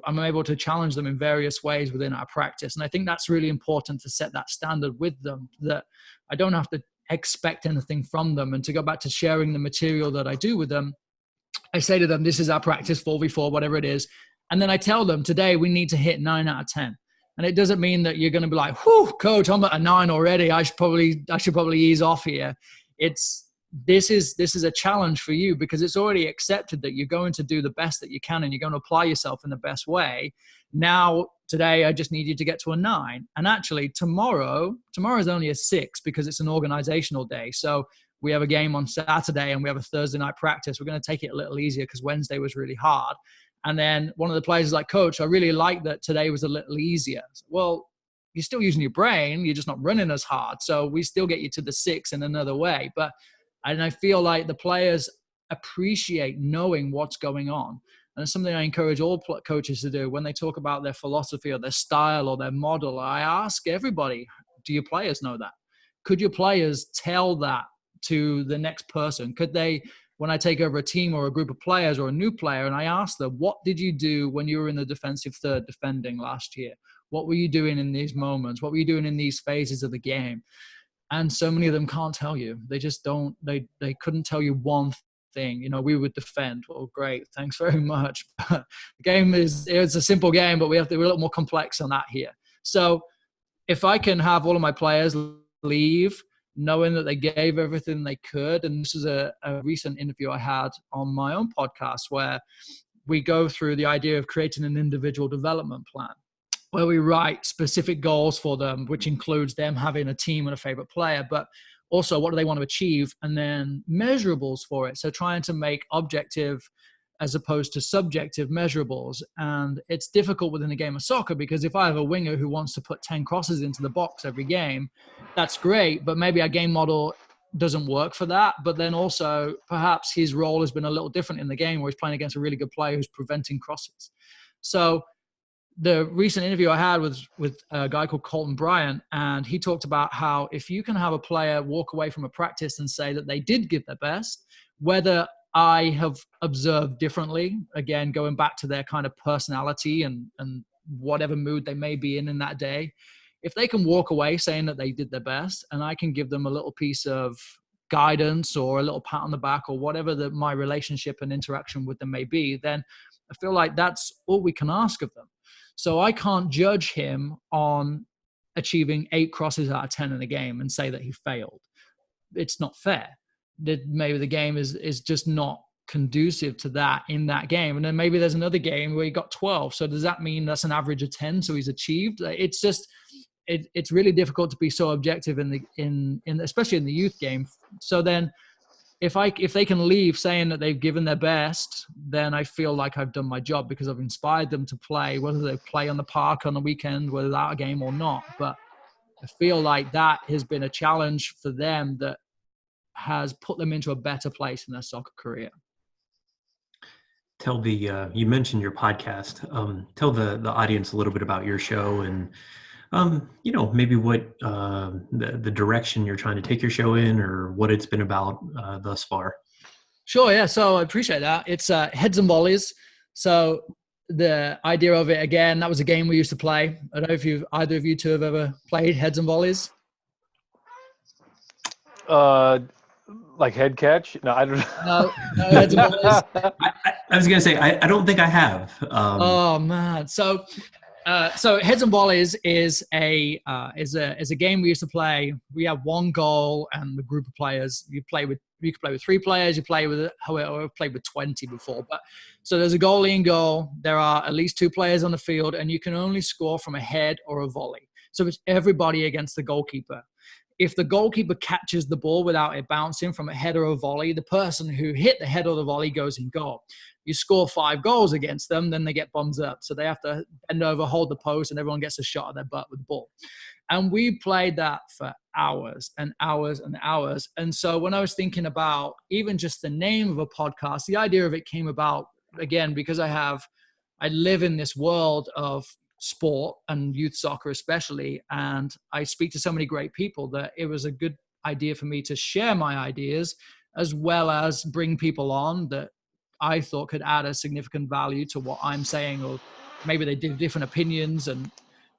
challenge them in various ways within our practice. And I think that's really important, to set that standard with them, that I don't have to expect anything from them. And to go back to sharing the material that I do with them, I say to them, this is our practice 4v4, whatever it is. And then I tell them, today we need to hit 9 out of 10. And it doesn't mean that you're going to be like, whew, coach, I'm at a 9 already. I should probably ease off here. This is a challenge for you, because it's already accepted that you're going to do the best that you can and you're going to apply yourself in the best way. Now, today, I just need you to get to a 9. And actually tomorrow is only a 6, because it's an organizational day. So we have a game on Saturday and we have a Thursday night practice. We're going to take it a little easier because Wednesday was really hard. And then one of the players is like, coach, I really like that today was a little easier. Well, you're still using your brain. You're just not running as hard. So we still get you to the 6 in another way. And I feel like the players appreciate knowing what's going on. And it's something I encourage all coaches to do when they talk about their philosophy or their style or their model. I ask everybody, do your players know that? Could your players tell that to the next person? Could they, when I take over a team or a group of players or a new player, and I ask them, what did you do when you were in the defensive third defending last year? What were you doing in these moments? What were you doing in these phases of the game? And so many of them can't tell you. They just don't, they couldn't tell you one thing. We would defend. Well, great. Thanks very much. The game it's a simple game, but we're a little more complex on that here. So if I can have all of my players leave knowing that they gave everything they could. And this is a recent interview I had on my own podcast where we go through the idea of creating an individual development plan where we write specific goals for them, which includes them having a team and a favorite player, but also what do they want to achieve, and then measurables for it. So trying to make objective as opposed to subjective measurables. And it's difficult within the game of soccer because if I have a winger who wants to put 10 crosses into the box every game, that's great, but maybe our game model doesn't work for that. But then also perhaps his role has been a little different in the game where he's playing against a really good player who's preventing crosses. So the recent interview I had was with a guy called Colton Bryant, and he talked about how if you can have a player walk away from a practice and say that they did give their best, whether I have observed differently, again, going back to their kind of personality and whatever mood they may be in that day, if they can walk away saying that they did their best and I can give them a little piece of guidance or a little pat on the back or whatever my relationship and interaction with them may be, then I feel like that's all we can ask of them. So I can't judge him on achieving 8 crosses out of 10 in a game and say that he failed. It's not fair. Maybe the game is just not conducive to that in that game. And then maybe there's another game where he got 12. So does that mean that's an average of 10? So he's achieved? It's just, it's really difficult to be so objective in especially in the youth game. So then if they can leave saying that they've given their best, then I feel like I've done my job because I've inspired them to play, whether they play on the park on the weekend, whether that's a game or not. But I feel like that has been a challenge for them that has put them into a better place in their soccer career. Tell you mentioned your podcast. Tell the audience a little bit about your show and maybe what the direction you're trying to take your show in or what it's been about thus far. Sure, yeah. So I appreciate that. It's Heads and Volleys. So the idea of it, again, that was a game we used to play. I don't know if either of you two have ever played Heads and Volleys. Like head catch? No, I don't know. No, Heads and Volleys. I was going to say, I don't think I have. Oh man. So Heads and Volleys is a game we used to play. We have one goal and the group of players. You can play with 3 players. You play with however I've played with 20 before. But so there's a goalie in goal. There are at least 2 players on the field, and you can only score from a head or a volley. So it's everybody against the goalkeeper. If the goalkeeper catches the ball without it bouncing from a head or a volley, the person who hit the head or the volley goes in goal. You score 5 goals against them, then they get bums up. So they have to bend over, hold the post, and everyone gets a shot at their butt with the ball. And we played that for hours and hours and hours. And so when I was thinking about even just the name of a podcast, the idea of it came about, again, because I live in this world of sport and youth soccer especially, and I speak to so many great people that it was a good idea for me to share my ideas as well as bring people on that I thought could add a significant value to what I'm saying, or maybe they did different opinions.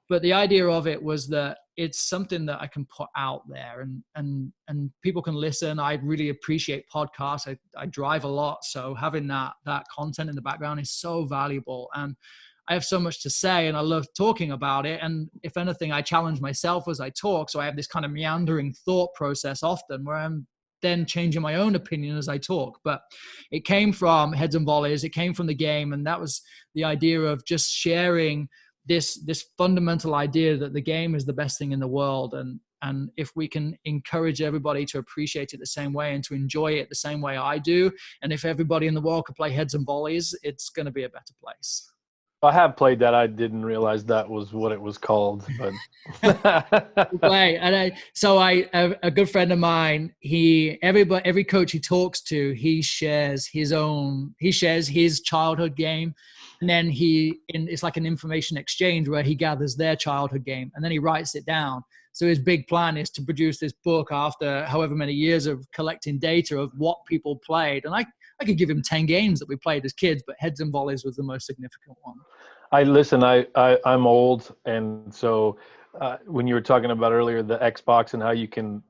But the idea of it was that it's something that I can put out there and people can listen. I really appreciate podcasts. I drive a lot. So having that content in the background is so valuable. And I have so much to say and I love talking about it. And if anything, I challenge myself as I talk. So I have this kind of meandering thought process often where I'm then changing my own opinion as I talk. But it came from Heads and Volleys. It came from the game. And that was the idea of just sharing this fundamental idea that the game is the best thing in the world. And if we can encourage everybody to appreciate it the same way and to enjoy it the same way I do, and if everybody in the world could play Heads and Volleys, it's going to be a better place. I have played that. I didn't realize that was what it was called. But Play. And a good friend of mine, every coach he talks to, he shares his childhood game. And then it's like an information exchange where he gathers their childhood game and then he writes it down. So his big plan is to produce this book after however many years of collecting data of what people played. And I could give him 10 games that we played as kids, but Heads and Volleys was the most significant one. I'm old. And so when you were talking about earlier, the Xbox and how you can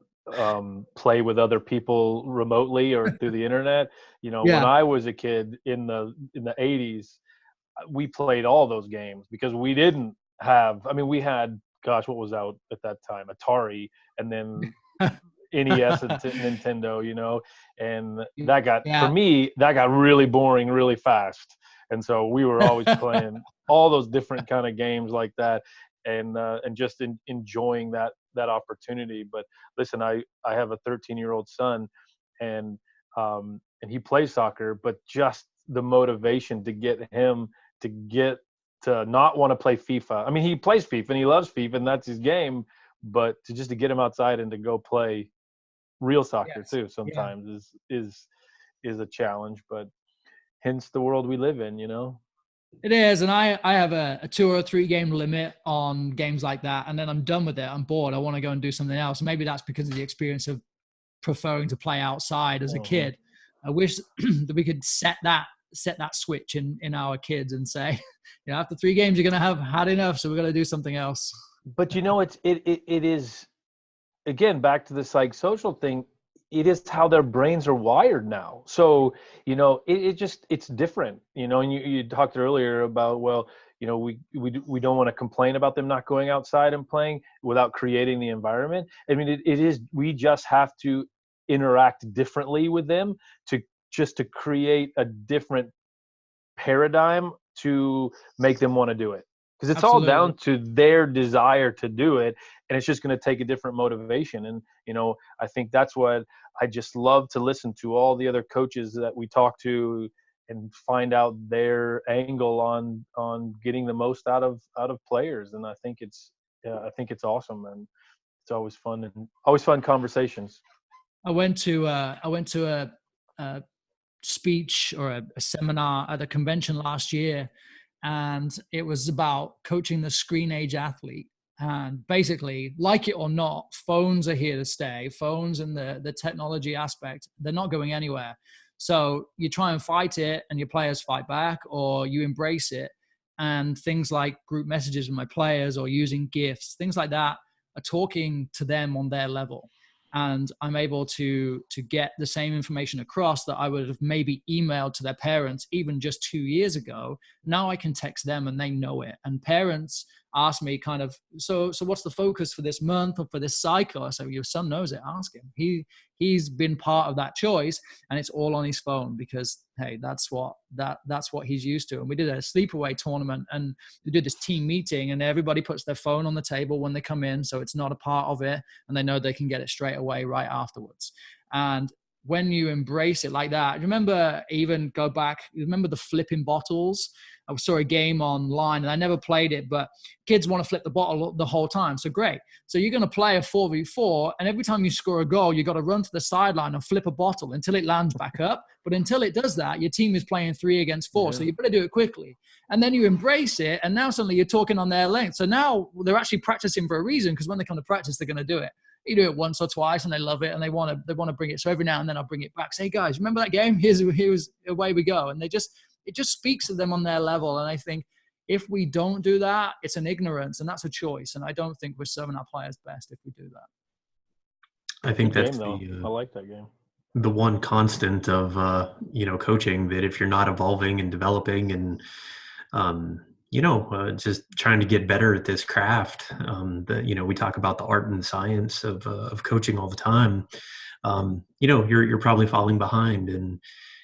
play with other people remotely or through the internet, when I was a kid in the 80s, we played all those games because we didn't have, we had, what was out at that time? Atari. And then NES and Nintendo, and for Yeah. me, that got really boring really fast. And so we were always playing all those different kind of games like that, and just enjoying that opportunity. But listen, I have a 13-year-old son, and he plays soccer, but just the motivation to get him to not want to play FIFA. I mean, he plays FIFA and he loves FIFA and that's his game, but to get him outside and to go play real soccer Yes. too Yeah. sometimes is a challenge, but hence the world we live in. It is, and I have a 2 or 3 game limit on games like that, and then I'm done with it. I'm bored. I want to go and do something else. Maybe that's because of the experience of preferring to play outside as a Mhm. kid. I wish that we could set that switch in our kids and say, after 3 games, you're going to have had enough, so we're going to do something else. But it is, again, back to the psychosocial thing. It is how their brains are wired now. So it's different. And you talked earlier about, well, we don't want to complain about them not going outside and playing without creating the environment. I mean, it is, we just have to interact differently with them to create a different paradigm to make them want to do it, because it's all Absolutely. down to their desire to do it, and it's just going to take a different motivation. And I think that's what I just love to listen to, all the other coaches that we talk to, and find out their angle on getting the most out of players. And I think it's awesome, and it's always fun, and always fun conversations. I went to a speech or a seminar at a convention last year, and it was about coaching the screen age athlete. And basically, like it or not, phones are here to stay. Phones and the technology aspect, they're not going anywhere. So you try and fight it and your players fight back, or you embrace it. And things like group messages with my players or using gifts, things like that, are talking to them on their level, and I'm able to get the same information across that I would have maybe emailed to their parents even just 2 years ago. Now I can text them and they know it. And parents ask me kind of, so what's the focus for this month or for this cycle? I say, well, your son knows it. Ask him. He's been part of that choice, and it's all on his phone because, hey, that's what he's used to. And we did a sleepaway tournament, and we did this team meeting, and everybody puts their phone on the table when they come in, so it's not a part of it, and they know they can get it straight away right afterwards. And when you embrace it like that, remember the flipping bottles? I saw a game online and I never played it, but kids want to flip the bottle the whole time. So great. So you're going to play a 4v4, and every time you score a goal, you got to run to the sideline and flip a bottle until it lands back up. But until it does that, your team is playing 3 against 4. Yeah. So you better do it quickly. And then you embrace it, and now suddenly you're talking on their length. So now they're actually practicing for a reason, because when they come to practice, they're going to do it. You do it once or twice and they love it, and they want to bring it. So every now and then I'll bring it back. Say, hey guys, remember that game? Here's away we go. And it just speaks to them on their level. And I think if we don't do that, it's an ignorance, and that's a choice. And I don't think we're serving our players best if we do that. I think Good that's game though. I like that game. the one constant of coaching, that if you're not evolving and developing and just trying to get better at this craft, we talk about the art and science of coaching all the time. You're probably falling behind, and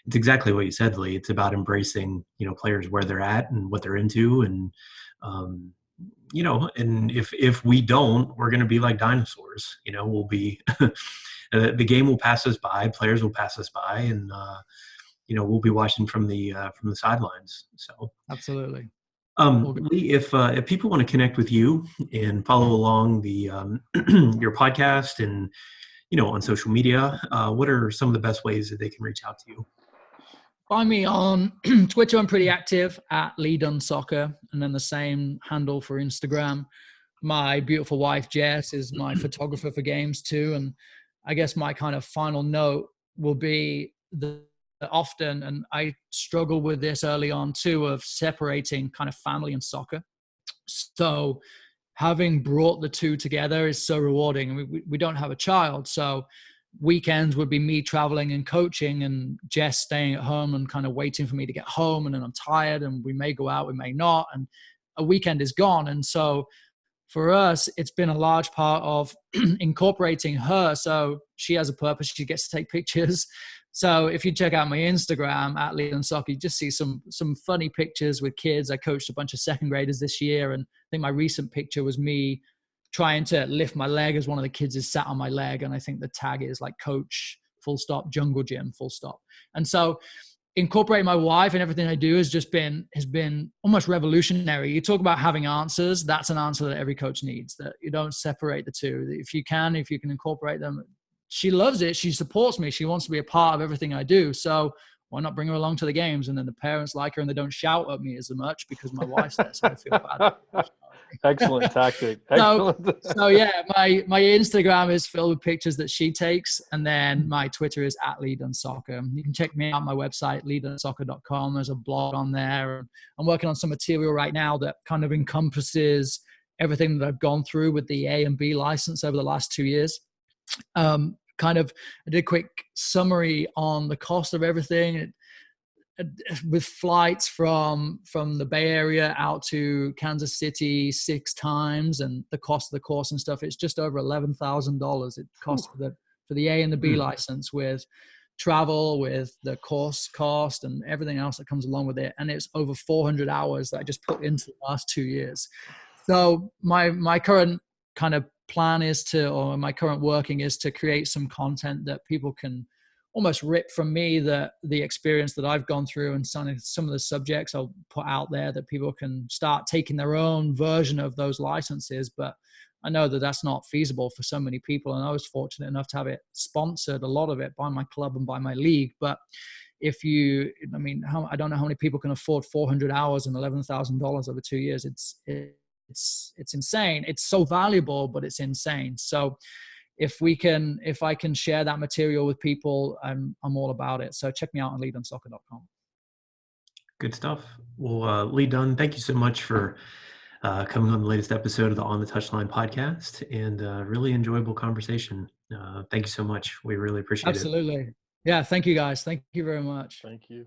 it's exactly what you said, Lee. It's about embracing players where they're at and what they're into, and and if we don't, we're going to be like dinosaurs. We'll be the game will pass us by, players will pass us by, and we'll be watching from the sidelines. So Absolutely. Lee, if people want to connect with you and follow along the your podcast and on social media, what are some of the best ways that they can reach out to you? Find me on Twitter. I'm pretty active at Lee Dunne Soccer, and then the same handle for Instagram. My beautiful wife, Jess, is my photographer for games too. And I guess my kind of final note will be that often, and I struggle with this early on too, of separating kind of family and soccer. So having brought the two together is so rewarding. And we don't have a child, so weekends would be me traveling and coaching, and Jess staying at home and kind of waiting for me to get home. And then I'm tired, and we may go out, we may not, and a weekend is gone. And so for us, it's been a large part of incorporating her. So she has a purpose. She gets to take pictures. So if you check out my Instagram at Lead on Soccer, you just see some funny pictures with kids. I coached a bunch of second graders this year. And I think my recent picture was me trying to lift my leg as one of the kids is sat on my leg. And I think the tag is like coach, full stop, jungle gym, full stop. And so incorporating my wife and everything I do has been almost revolutionary. You talk about having answers. That's an answer that every coach needs, that you don't separate the two. If you can incorporate them. She loves it. She supports me. She wants to be a part of everything I do. So why not bring her along to the games? And then the parents like her and they don't shout at me as much because my wife's there. So I feel bad. Excellent tactic. Excellent. So yeah, my Instagram is filled with pictures that she takes, and then my Twitter is at Lead on Soccer. You can check me out on my website, leadonsoccer.com. There's a blog on there. I'm working on some material right now that kind of encompasses everything that I've gone through with the A and B license over the last 2 years. I did a quick summary on the cost of everything. With flights from the Bay Area out to Kansas City 6 times and the cost of the course and stuff, it's just over $11,000 it costs for the A and the B license, with travel, with the course cost and everything else that comes along with it. And it's over 400 hours that I just put into the last 2 years. So my current kind of plan is my current working is to create some content that people can almost rip from me, the experience that I've gone through, and some of the subjects I'll put out there that people can start taking their own version of those licenses. But I know that that's not feasible for so many people. And I was fortunate enough to have it sponsored, a lot of it, by my club and by my league. But I don't know how many people can afford 400 hours and $11,000 over 2 years. It's insane. It's so valuable, but it's insane. So if I can share that material with people, I'm all about it. So check me out on leadonsoccer.com. Good stuff. Well, Lee Dunne, thank you so much for coming on the latest episode of the On the Touchline podcast, and really enjoyable conversation. Thank you so much. We really appreciate it. Absolutely. Yeah. Thank you guys. Thank you very much. Thank you.